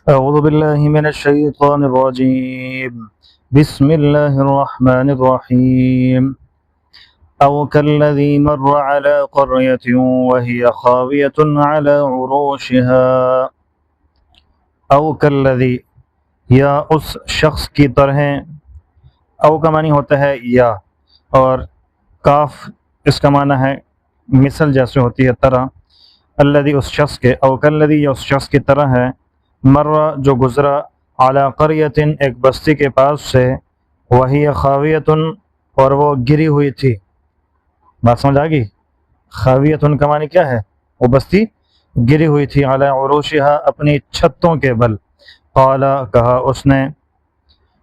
أعوذ بالله من الشيطان الرجيم بسم الله الرحمن الرحيم أو كالذي مر على قرية وهي خاوية على عروشها أو كالذي یا اس شخص کی طرح، او کا معنی ہوتا ہے یا، اور کاف اس کا معنی ہے مثل جیسے ہوتی ہے طرح، الذی اس شخص کے، او کالذی یا اس شخص کی طرح ہے، مر جو گزرا، علی قریۃ ایک بستی کے پاس سے، وہی خاویۃ اور وہ گری ہوئی تھی۔ بات سمجھ آ گئی؟ خاویۃ کا معنی کیا ہے؟ وہ بستی گری ہوئی تھی، علی عروشها اپنی چھتوں کے بل۔ قال کہا اس نے،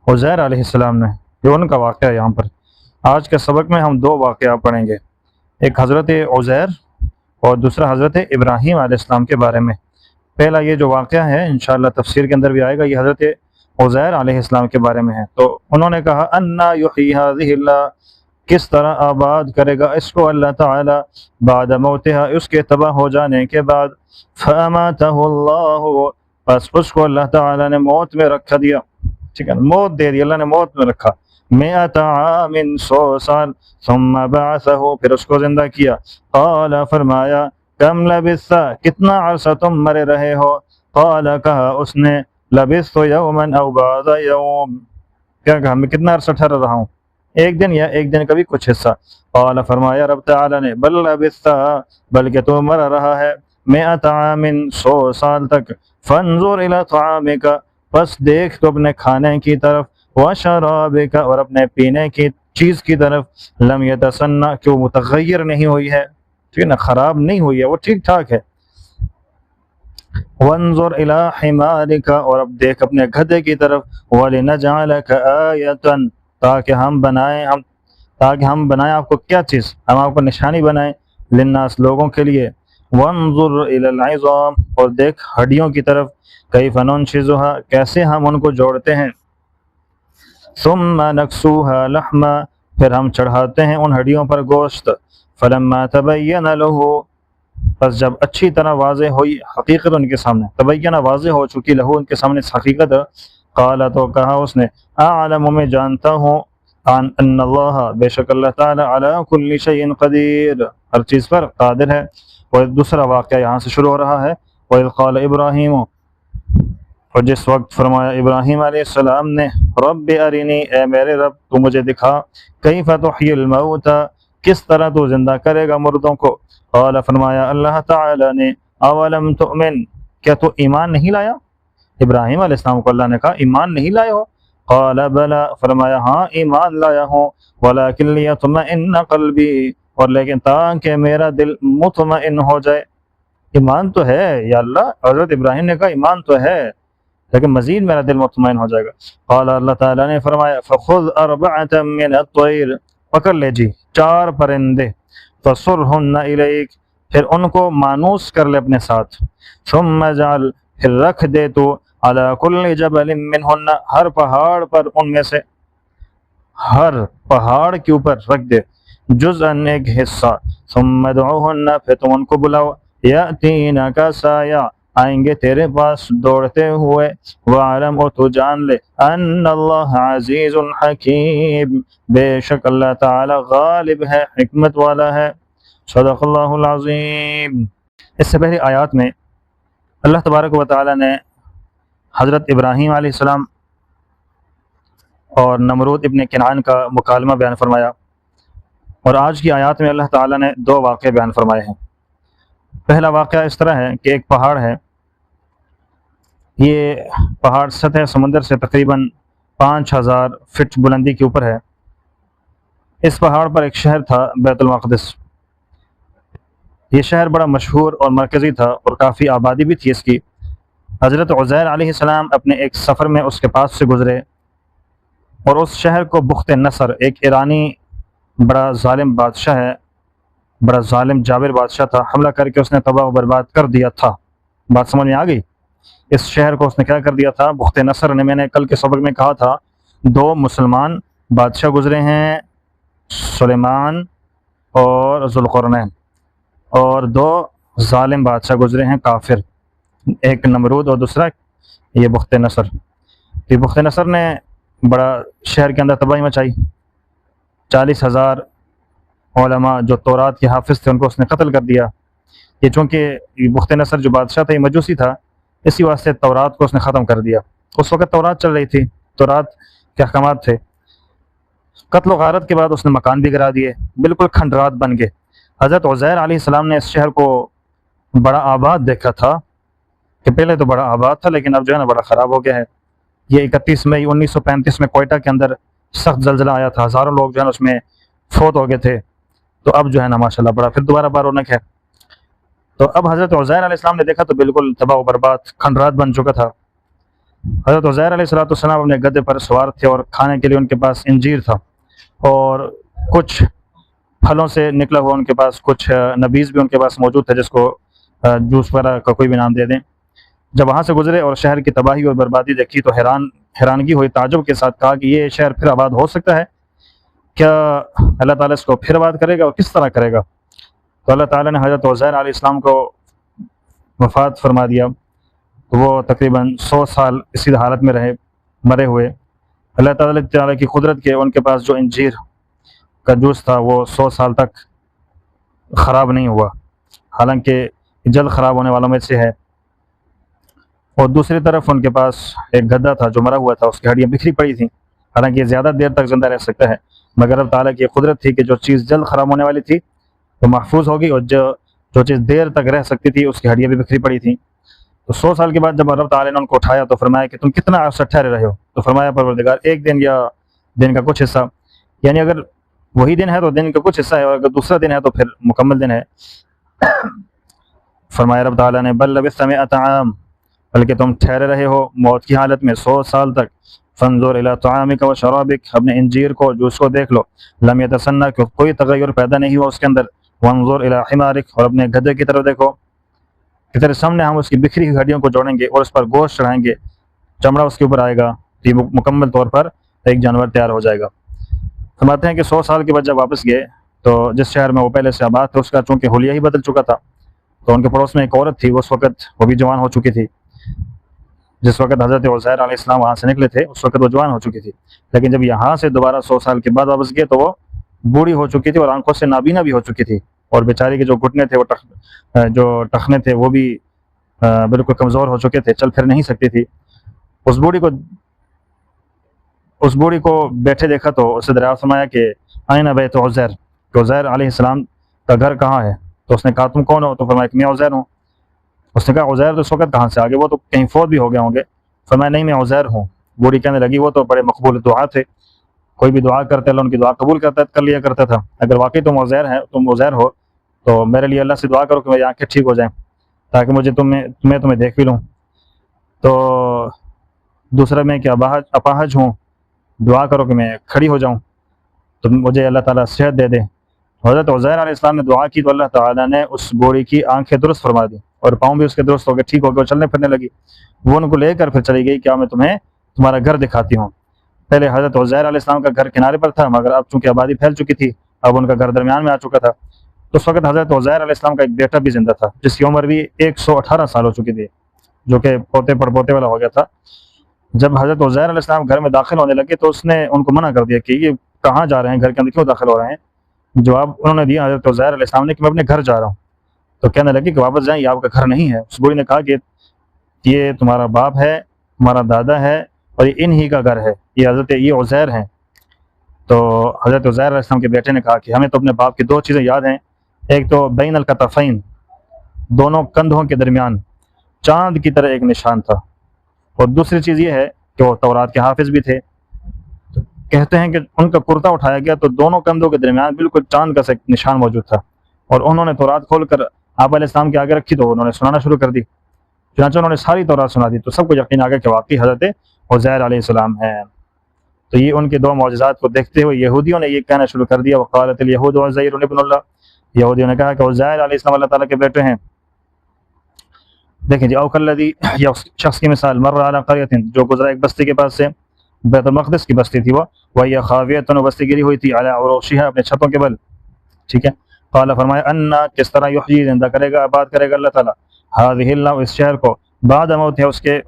عزیر علیہ السلام نے، یہ ان کا واقعہ ہے۔ یہاں پر آج کے سبق میں ہم دو واقعہ پڑھیں گے، ایک حضرت عزیر اور دوسرا حضرت ابراہیم علیہ السلام کے بارے میں۔ پہلا یہ جو واقعہ ہے انشاءاللہ تفسیر کے اندر بھی آئے گا، یہ حضرت عزیر علیہ السلام کے بارے میں ہے۔ تو انہوں نے کہا انا یحیی ہذہ اللہ، کس طرح آباد کرے گا اس کو اللہ تعالی، بعد موتہا اس کے تباہ ہو جانے کے بعد، فاماتہ اللہ، بس اس کو اللہ تعالی نے موت میں رکھ دیا، ٹھیک ہے، موت دے دی، اللہ نے موت میں رکھا، 100 عام 100 سال، ثم بعثہ پھر اس کو زندہ کیا، قال فرمایا، کم لبثت کتنا عرصہ تم مرے رہے ہو، قال کہا اس نے، لبثت یوما او بعض یوم، کیا کہا میں کتنا عرصہ ٹھہرا رہا ہوں، ایک دن یا ایک دن کا بھی کچھ حصہ، قال فرمایا رب تعالی نے، بل لبثت بلکہ تو مرا رہا ہے، 100 عام 100 سال تک، فانظر الی طعامک پس دیکھ تو اپنے کھانے کی طرف، وشرابک اور اپنے پینے کی چیز کی طرف، لم یتسنہ کہ وہ متغیر نہیں ہوئی ہے، ٹھیک ہے نا، خراب نہیں ہوئی ہے، وہ ٹھیک ٹھاک ہے، وانظر الی حمارک اور اب دیکھ اپنے گدھے کی طرف، ولنجعلک آیۃ تاکہ ہم بنائیں آپ کو کیا چیز، ہم آپ کو نشانی بنائیں، للناس لوگوں کے لیے، وانظر الی العظام اور دیکھ ہڈیوں کی طرف، کیف ننشزها کیسے ہم ان کو جوڑتے ہیں، ثم نکسوها لحما پھر ہم چڑھاتے ہیں ان ہڈیوں پر گوشت، فلما تبین له پس جب اچھی طرح واضح ہوئی حقیقت ان کے سامنے، تبینہ واضح ہو چکی، لہو ان کے سامنے حقیقت، قال تو کہا اس نے، اعلم میں جانتا ہوں، ان اللہ بے شک اللہ تعالی علی کل شیء قدیر ہر چیز پر قادر ہے۔ اور دوسرا واقعہ یہاں سے شروع ہو رہا ہے، وَإِذْ قَالَ إِبْرَاهِيمُ اور جس وقت فرمایا ابراہیم علیہ السلام نے، رب ارینی اے میرے رب تو مجھے دکھا، کیف تحیی الموتى کس طرح تو زندہ کرے گا مردوں کو، قال فرمایا اللہ تعالی نے، اولم تؤمن کیا تو ایمان نہیں لایا، ابراہیم علیہ السلام کو اللہ نے کہا ایمان نہیں لائے ہو، قال بلا فرمایا ہاں ایمان لایا ہوں، ولکن لیطمئن قلبی اور لیکن تاکہ میرا دل مطمئن ہو جائے، ایمان تو ہے یا اللہ، حضرت ابراہیم نے کہا ایمان تو ہے لیکن مزید میرا دل مطمئن ہو جائے گا، قال اللہ تعالیٰ نے فرمایا، فخذ 4 من الطیر پکڑ لے جی 4 پرندے، فصرہن الیک پھر ان کو مانوس کر لے اپنے ساتھ، ثم اجعل پھر رکھ دے تو، علی کل جبل منہن ہر پہاڑ پر ان میں سے، ہر پہاڑ کے اوپر رکھ دے، جزءاً ایک حصہ، ثم ادعوہن پھر تم ان کو بلاؤ، یأتینک سایہ آئیں گے تیرے پاس دوڑتے ہوئے، وعلم اور تو جان لے، ان اللہ عزیز حکیم بے شک اللہ تعالی غالب ہے حکمت والا ہے، صدق اللہ العظیم۔ اس سے پہلی آیات میں اللہ تبارک و تعالی نے حضرت ابراہیم علیہ السلام اور نمرود ابن کنعان کا مکالمہ بیان فرمایا، اور آج کی آیات میں اللہ تعالی نے 2 واقعے بیان فرمائے ہیں۔ پہلا واقعہ اس طرح ہے کہ ایک پہاڑ ہے، یہ پہاڑ سطح سمندر سے تقریباً 5000 فٹ بلندی کے اوپر ہے، اس پہاڑ پر ایک شہر تھا بیت المقدس، یہ شہر بڑا مشہور اور مرکزی تھا اور کافی آبادی بھی تھی اس کی۔ حضرت عزیر علیہ السلام اپنے ایک سفر میں اس کے پاس سے گزرے اور اس شہر کو بخت نصر، ایک ایرانی بڑا ظالم بادشاہ ہے، بڑا ظالم جابر بادشاہ تھا، حملہ کر کے اس نے تباہ و برباد کر دیا تھا۔ بات سمجھ میں آ گئی؟ اس شہر کو اس نے کیا کر دیا تھا؟ بخت نصر نے، میں نے کل کے سبق میں کہا تھا 2 مسلمان بادشاہ گزرے ہیں، سلیمان اور ذوالقرنین، اور 2 ظالم بادشاہ گزرے ہیں کافر، ایک نمرود اور دوسرا یہ بخت نصر. تو یہ بخت نصر نے بڑا شہر کے اندر تباہی مچائی. 40,000 علماء جو تورات کے حافظ تھے ان کو اس نے قتل کر دیا. یہ چونکہ یہ بخت نصر جو بادشاہ تھا یہ مجوسی تھا، اسی واسطے تورات کو اس نے ختم کر دیا. اس وقت تورات چل رہی تھی، تورات کے احکامات تھے. قتل و غارت کے بعد اس نے مکان بھی گرا دیے، بالکل کھنڈرات بن گئے. حضرت عزیر علیہ السلام نے اس شہر کو بڑا آباد دیکھا تھا کہ پہلے تو بڑا آباد تھا لیکن اب جو ہے نا بڑا خراب ہو گیا ہے. یہ 31 مئی 1935 میں کوئٹہ کے اندر سخت زلزلہ آیا تھا، ہزاروں لوگ جو ہے نا اس میں فوت ہو گئے تھے. تو اب جو ہے نا ماشاءاللہ بڑا پھر دوبارہ بار رونق ہے. تو اب حضرت عزیر علیہ السلام نے دیکھا تو بالکل تباہ و برباد کھنڈرات بن چکا تھا. حضرت عزیر علیہ السلام اپنے گدے پر سوار تھے اور کھانے کے لیے ان کے پاس انجیر تھا اور کچھ پھلوں سے نکلا ہوا ان کے پاس کچھ نبیذ بھی ان کے پاس موجود تھا، جس کو جوس وغیرہ کا کوئی بھی نام دے دیں. جب وہاں سے گزرے اور شہر کی تباہی اور بربادی دیکھی تو حیرانگی ہوئی، تعجب کے ساتھ کہا کہ یہ شہر پھر آباد ہو سکتا ہے کیا؟ اللہ تعالیٰ اس کو پھر آباد کرے گا اور کس طرح کرے گا؟ تو اللہ تعالیٰ نے حضرت عزیر علیہ السلام کو وفات فرما دیا. وہ تقریباً 100 سال اسی حالت میں رہے مرے ہوئے. اللہ تعالیٰ کی قدرت کے ان کے پاس جو انجیر کا جوس تھا وہ 100 سال تک خراب نہیں ہوا، حالانکہ جلد خراب ہونے والوں میں سے ہے. اور دوسری طرف ان کے پاس ایک گدھا تھا جو مرا ہوا تھا، اس کی ہڈیاں بکھری پڑی تھیں، حالانکہ یہ زیادہ دیر تک زندہ رہ سکتا ہے، مگر اب تعالیٰ کی قدرت تھی کہ جو چیز جلد خراب ہونے والی تھی وہ محفوظ ہوگی، اور جو چیز دیر تک رہ سکتی تھی اس کی ہڈیاں بھی بکھری پڑی تھیں. تو 100 سال کے بعد جب رب تعالیٰ نے ان کو اٹھایا تو فرمایا کہ تم کتنا عرصہ ٹھہرے رہے ہو؟ تو فرمایا پروردگار 1 دن یا دن کا کچھ حصہ، یعنی اگر وہی دن ہے تو دن کا کچھ حصہ ہے، اور اگر دوسرا دن ہے تو پھر مکمل دن ہے. فرمایا رب تعالیٰ نے بل لبثت 100 عام، بلکہ تم ٹھہرے رہے ہو موت کی حالت میں 100 سال تک. فانظر الی طعامک و شرابک، اپنے انجیر کو جوس کو دیکھ لو، لم یتسنہ، کہ کوئی تغیر پیدا نہیں ہوا اس کے اندر. وانظر الی حمارک، اور اپنے گدھے کی طرف دیکھو کہ تیرے سامنے ہم اس کی بکھری ہوئی ہڈیوں کو جوڑیں گے اور اس پر گوشت چڑھائیں گے، چمڑا اس کے اوپر آئے گا، یہ مکمل طور پر ایک جانور تیار ہو جائے گا. فرماتے ہیں کہ 100 سال کے بعد جب واپس گئے تو جس شہر میں وہ پہلے سے آباد تھا اس کا چونکہ حلیہ ہی بدل چکا تھا، تو ان کے پڑوس میں ایک عورت تھی، اس وقت وہ بھی جوان ہو چکی تھی. جس وقت حضرت عزیر علیہ السلام وہاں سے نکلے تھے اس وقت وہ جوان ہو چکی تھی، لیکن جب یہاں سے دوبارہ 100 سال کے بعد واپس گئے تو وہ بوڑھی ہو چکی تھی اور آنکھوں سے نابینا بھی ہو چکی تھی، اور بیچاری کے جو گھٹنے تھے وہ جو ٹخنے تھے وہ بھی بالکل کمزور ہو چکے تھے، چل پھر نہیں سکتی تھی. اس بوڑھی کو بیٹھے دیکھا تو اسے دریافت فرمایا کہ آئین بیت عزیر، کہ عزیر علیہ السلام کا گھر کہاں ہے؟ تو اس نے کہا تم کون ہو؟ تو فرمایا کہ میں عزیر ہوں. اس نے کہا عزیر تو اس وقت کہاں سے آگے، وہ تو کہیں فوت بھی ہو گئے ہوں گے. فرمایا نہیں میں عزیر ہوں. بوڑھی کہنے لگی وہ تو بڑے مقبول دعا تھے، کوئی بھی دعا کرتے اللہ ان کی دعا قبول کر لیا کرتا تھا. اگر واقعی تم عزیر ہو تو میرے لیے اللہ سے دعا کرو کہ میری آنکھیں ٹھیک ہو جائیں تاکہ مجھے تمہیں دیکھ بھی لوں. تو دوسرا میں کہ اپاہج ہوں، دعا کرو کہ میں کھڑی ہو جاؤں تو مجھے اللہ تعالیٰ صحت دے دے. حضرت عزیر علیہ السلام نے دعا کی تو اللہ تعالیٰ نے اس بوڑھی کی آنکھیں درست فرما دی اور پاؤں بھی اس کے درست ہو گئے، ٹھیک ہو گئے، وہ چلنے پھرنے لگی. وہ ان کو لے کر پھر چلی گئی، کیا میں تمہیں تمہارا گھر دکھاتی ہوں. پہلے حضرت عزیر علیہ السلام کا گھر کنارے پر تھا، مگر اب چونکہ آبادی پھیل چکی تھی اب ان کا گھر درمیان میں آ چکا تھا. تو اس وقت حضرت عزیر علیہ السلام کا ایک بیٹا بھی زندہ تھا جس کی عمر بھی 118 سال ہو چکی تھی، جو کہ پوتے پڑ پوتے والا ہو گیا تھا. جب حضرت عزیر علیہ السلام گھر میں داخل ہونے لگے تو اس نے ان کو منع کر دیا کہ یہ کہاں جا رہے ہیں، گھر کے اندر کیوں داخل ہو رہے ہیں. جواب انہوں نے دیا حضرت عزیر علیہ السلام نے کہ میں اپنے گھر جا رہا ہوں. تو کہنے لگے کہ واپس جائیں، یہ آپ کا گھر نہیں ہے. اس بوڑھی نے کہا کہ یہ تمہارا باپ ہے، تمہارا دادا ہے، اور یہ انہی کا گھر ہے، یہ عزیر ہیں. تو حضرت عزیر علیہ السلام کے بیٹے نے کہا کہ ہمیں تو اپنے باپ کی 2 چیزیں یاد ہیں، ایک تو بین الکتفین، دونوں کندھوں کے درمیان چاند کی طرح ایک نشان تھا، اور دوسری چیز یہ ہے کہ وہ تورات کے حافظ بھی تھے. کہتے ہیں کہ ان کا کرتا اٹھایا گیا تو دونوں کندھوں کے درمیان بالکل چاند کا ایک نشان موجود تھا، اور انہوں نے تورات کھول کر آپ علیہ السلام کے آگے رکھی تو انہوں نے سنانا شروع کر دی. چنانچہ انہوں نے ساری تورات سنا دی تو سب کو یقین آ گیا کہ واقعی حضرت عزیر علیہ السلام ہیں. تو یہ ان کے 2 معجزات کو دیکھتے ہوئے یہودیوں نے یہ کہنا شروع کر دیا وقالت الیہود عزیر ابن اللہ، یہودیوں نے کہا کہ عزیر علیہ السلام اللہ تعالیٰ کے بیٹے ہیں. دیکھیں جی، او کلذی، یہ شخص کی مثال، مر علی قریۃ، جو گزرا ایک بستی کے پاس سے، بیت المقدس کی بستی تھی وہ، وہی خاویۃ، بستی گری ہوئی تھی، علی عروشها، اپنے چھتوں کے بل. ٹھیک ہے. قال فرمایا انا، کس طرح یحیی، زندہ کرے گا، آباد کرے گا اللہ تعالیٰ، هذه اللہ، اس شہر کو، بعد موت ہے، اس کے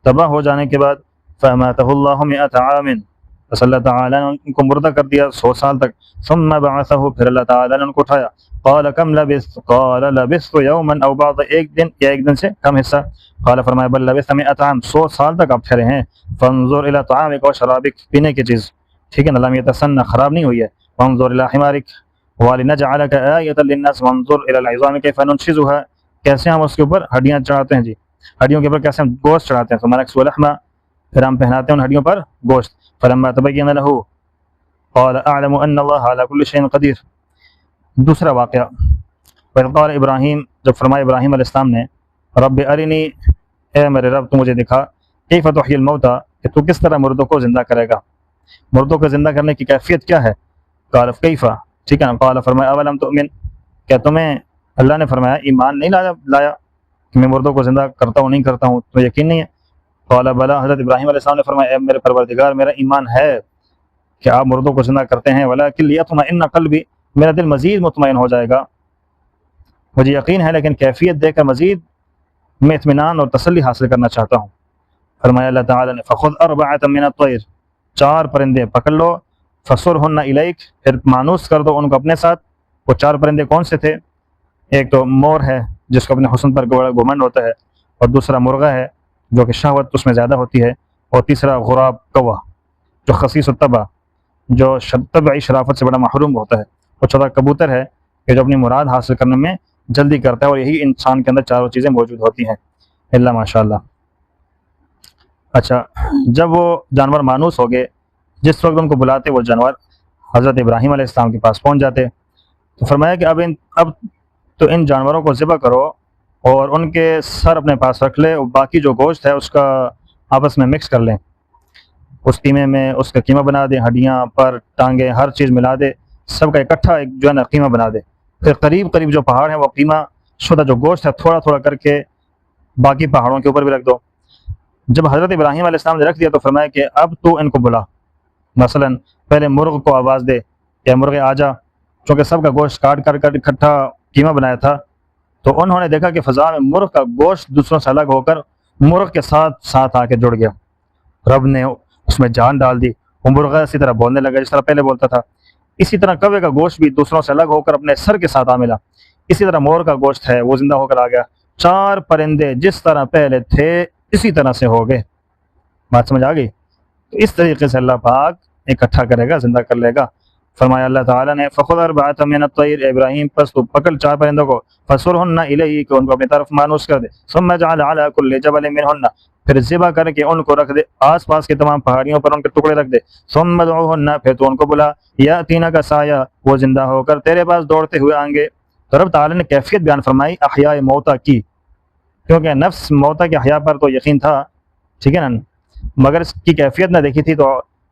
تباہ ہو جانے کے بعد فَأَمَاتَهُ اللَّهُ مِئَةَ عَامٍ، بس اللہ تعالیٰ نے ان کو مردہ کر دیا 100 سال تک. ثم بعثه، پھر اللہ تعالیٰ نے ان کو اٹھایا. قال کم لبثت، قال لبثت یوما او بعض، ایک دن یا ایک دن سے کم حصہ. قال فرمایا بل لبثت 100 عام، 100 سال تک آپ ٹھہرے ہیں. فانظر الى طعامک و شرابک، پینے کی چیز، ٹھیک ہے نا، لم یتسنى، خراب نہیں ہوئی ہے. وانظر الى حمارک ولنجعلک آیۃ للناس وانظر الى العظام کیف ننشزها، کیسے ہم اس کے اوپر ہڈیاں چڑھاتے ہیں جی، ہڈیوں کے اوپر کیسے ہم گوشت چڑھاتے ہیں. فمنکسو لحما، پھر ہم پہناتے ہیں ان ہڈیوں پر گوشت. فلما تبین له قال اعلم ان اللہ على كل شيء قدیر. دوسرا واقعہ، وَإِذْ قال ابراہیم، جب فرمایا ابراہیم علیہ السلام نے رب ارنی، اے میرے رب تو مجھے دکھا، کیف تحیی الموتى، کہ تو کس طرح مردوں کو زندہ کرے گا، مردوں کو زندہ کرنے کی کیفیت کیا ہے. قال کیف، ٹھیک ہے نا. قال فرمایا اولم تؤمن، کیا تمہیں، اللہ نے فرمایا ایمان نہیں لایا کہ میں مردوں کو زندہ کرتا ہوں نہیں کرتا ہوں، تو یقین نہیں ہے. قال بلا، حضرت ابراہیم علیہ السلام نے فرمایا اے میرے پروردگار، میرا ایمان ہے کہ آپ مردوں کو زندہ کرتے ہیں. ولکن لیطمئن قلبی، میرا دل مزید مطمئن ہو جائے گا، مجھے یقین ہے لیکن کیفیت دیکھ کر مزید میں اطمینان اور تسلی حاصل کرنا چاہتا ہوں. فرمایا اللہ تعالیٰ نے فخذ اربعۃ من الطیر، 4 پرندے پکڑ لو، فصرہن الیک، پھر مانوس کر دو ان کو اپنے ساتھ. وہ 4 پرندے کون سے تھے؟ ایک تو مور ہے جس کو اپنے حسن پر گھمنڈ ہوتا ہے، اور دوسرا مرغہ ہے جو کہ شہوت اس میں زیادہ ہوتی ہے، اور تیسرا غراب کوا جو خسیس الطبع، جو طبعی شرافت سے بڑا محروم ہوتا ہے. اور چوتھا کبوتر ہے کہ جو اپنی مراد حاصل کرنے میں جلدی کرتا ہے، اور یہی انسان کے اندر 4 چیزیں موجود ہوتی ہیں اللہ ماشاء اللہ. اچھا، جب وہ جانور مانوس ہو گئے، جس وقت ان کو بلاتے وہ جانور حضرت ابراہیم علیہ السلام کے پاس پہنچ جاتے. تو فرمایا کہ اب تو ان جانوروں کو ذبح کرو اور ان کے سر اپنے پاس رکھ لے، اور باقی جو گوشت ہے اس کا آپس میں مکس کر لیں، اس قیمے میں اس کا قیمہ بنا دیں، ہڈیاں پر ٹانگیں ہر چیز ملا دے، سب کا اکٹھا ایک جو ہے نا قیمہ بنا دے. پھر قریب قریب جو پہاڑ ہیں وہ قیمہ شدہ جو گوشت ہے تھوڑا تھوڑا کر کے باقی پہاڑوں کے اوپر بھی رکھ دو. جب حضرت ابراہیم علیہ السلام نے رکھ دیا تو فرمایا کہ اب تو ان کو بلا، مثلا پہلے مرغ کو آواز دے کہ مرغ آ جا، چونکہ سب کا گوشت کاٹ کر اکٹھا قیمہ بنایا تھا. تو انہوں نے دیکھا کہ فضا میں مرغ کا گوشت دوسروں سے الگ ہو کر مرغ کے ساتھ آ کے جڑ گیا. رب نے اس میں جان ڈال دی، وہ مرغہ اسی طرح بولنے لگا جس طرح پہلے بولتا تھا. اسی طرح کوے کا گوشت بھی دوسروں سے الگ ہو کر اپنے سر کے ساتھ آ ملا. اسی طرح مور کا گوشت ہے وہ زندہ ہو کر آ گیا. 4 پرندے جس طرح پہلے تھے اسی طرح سے ہو گئے. بات سمجھ آ گئی؟ تو اس طریقے سے اللہ پاک اکٹھا کرے گا، زندہ کر لے گا. فرمایا اللہ تعالیٰ نے فخذ اربعۃ من الطیر، ابراہیم پس تو پکڑ 4 پرندوں کو، فصرہن الیک، ان کو اپنی طرف مانوس کر دے. ثم اجعل علی کل جبل منہن، پھر ذبح کر کے ان کو رکھ دے آس پاس کے تمام پہاڑیوں پر ان کے ٹکڑے رکھ دے. ثم ادعوہن، پھر تو ان کو بلا، یاتینک سایہ، وہ زندہ ہو کر تیرے پاس دوڑتے ہوئے آئیں گے. تو رب تعالیٰ نے کیفیت بیان فرمائی احیاء موتا کی، کیونکہ نفس موتا کے احیاء پر تو یقین تھا، ٹھیک ہے نا، مگر اس کی کیفیت نہ دیکھی تھی. تو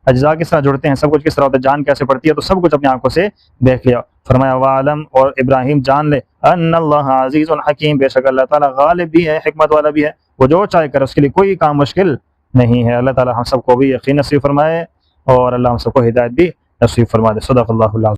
اجزاء کس طرح جڑتے ہیں، سب کچھ کس طرح ہوتا ہے، جان کیسے پڑتی ہے، تو سب کچھ اپنی آنکھوں سے دیکھ لیا. فرمایا وعلم، اور ابراہیم جان لے، ان اللہ عزیز حکیم، بے شک اللہ تعالیٰ غالب بھی ہے، حکمت والا بھی ہے، وہ جو چاہے کرے، اس کے لیے کوئی کام مشکل نہیں ہے. اللہ تعالیٰ ہم سب کو بھی یقین نصیب فرمائے، اور اللہ ہم سب کو ہدایت بھی نصیب فرما دے. صدق اللہ العظیم.